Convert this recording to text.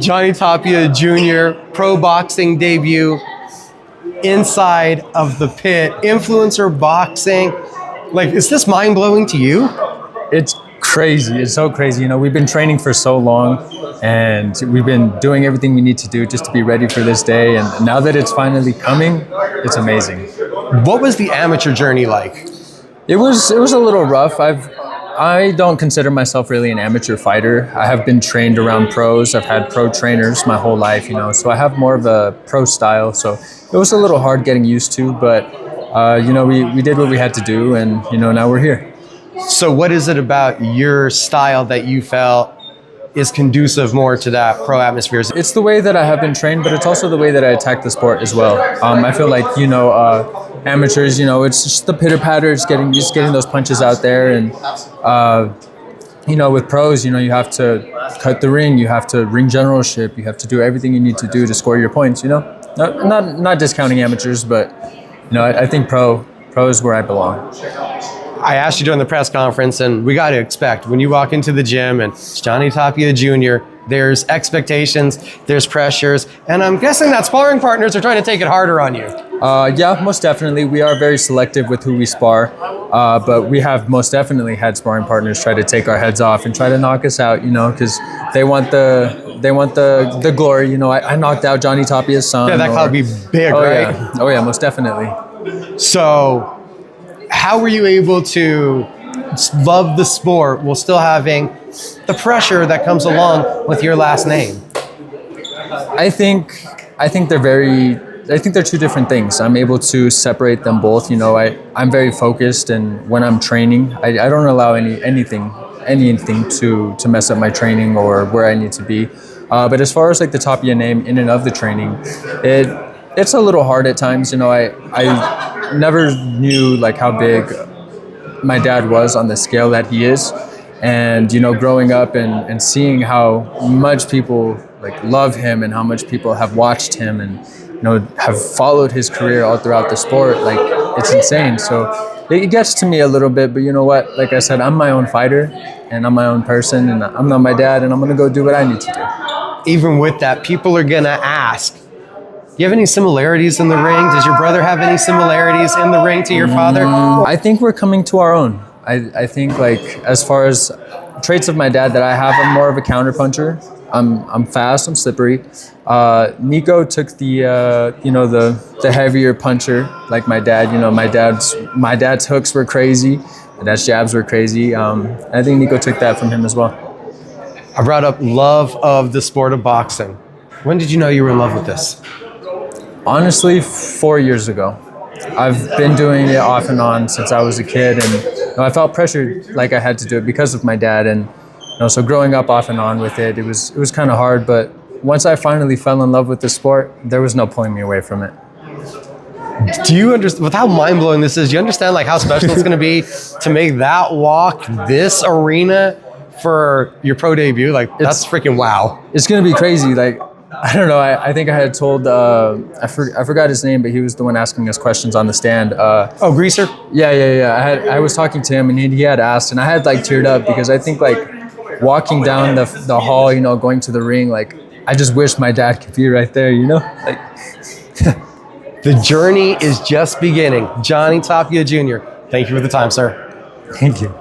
Jonny Tapia Jr. pro boxing debut inside of the pit, influencer boxing. Like, is this mind-blowing to you? It's crazy. It's so crazy. You know, we've been training for so long and we've been doing everything we need to do just to be ready for this day. And now that it's finally coming, it's amazing. What was the amateur journey like? It was a little rough. I don't consider myself really an amateur fighter. I have been trained around pros. I've had pro trainers my whole life, you know, so I have more of a pro style. So it was a little hard getting used to, but you know, we did what we had to do, and you know, now we're here. So what is it about your style that you felt is conducive more to that pro atmosphere? It's the way that I have been trained, but it's also the way that I attack the sport as well. I feel like, you know, amateurs, you know, it's just the pitter patter, just getting those punches out there. And, you know, with pros, you know, you have to cut the ring, you have to ring generalship, you have to do everything you need to do to score your points, you know? Not discounting amateurs, but, you know, I think pro is where I belong. I asked you during the press conference, and we got to expect when you walk into the gym and it's Jonny Tapia Jr., there's expectations, there's pressures, and I'm guessing that sparring partners are trying to take it harder on you. Yeah, most definitely. We are very selective with who we spar, but we have most definitely had sparring partners try to take our heads off and try to knock us out, you know, because they want the glory. You know, I knocked out Johnny Tapia's son. Yeah, that cloud be big, right? Yeah. Oh yeah, most definitely. So how were you able to love the sport while still having the pressure that comes along with your last name? I think they're two different things. I'm able to separate them both. You know, I'm very focused, and when I'm training, I don't allow anything to mess up my training or where I need to be. But as far as like the Tapia name in and of the training, it's a little hard at times. You know, I never knew like how big my dad was on the scale that he is, and you know, growing up and seeing how much people like love him and how much people have watched him and you know have followed his career all throughout the sport, like it's insane. So it gets to me a little bit, but you know what, like I said, I'm my own fighter and I'm my own person, and I'm not my dad, and I'm gonna go do what I need to do. Even with that, people are gonna ask, do you have any similarities in the ring? Does your brother have any similarities in the ring to your father? I think we're coming to our own. I think like as far as traits of my dad that I have, I'm more of a counter puncher. I'm fast, I'm slippery. Nico took the you know, the heavier puncher like my dad. You know, my dad's hooks were crazy, my dad's jabs were crazy. I think Nico took that from him as well. I brought up love of the sport of boxing. When did you know you were in love with this? Honestly, 4 years ago. I've been doing it off and on since I was a kid, and you know, I felt pressured like I had to do it because of my dad, and you know, so growing up off and on with it was kind of hard, but once I finally fell in love with the sport, there was no pulling me away from it. Do you understand, with how mind-blowing this is, do you understand like how special it's going to be to make that walk this arena for your pro debut? Like, that's freaking wow. It's going to be crazy. Like, I don't know. I think I had told, I forgot his name, but he was the one asking us questions on the stand. Oh, Greaser? Yeah. I was talking to him, and he had asked, and I had like teared up because I think like walking down the hall, you know, going to the ring, like I just wish my dad could be right there, you know? Like the journey is just beginning. Jonny Tapia Jr., thank you for the time, sir. Thank you.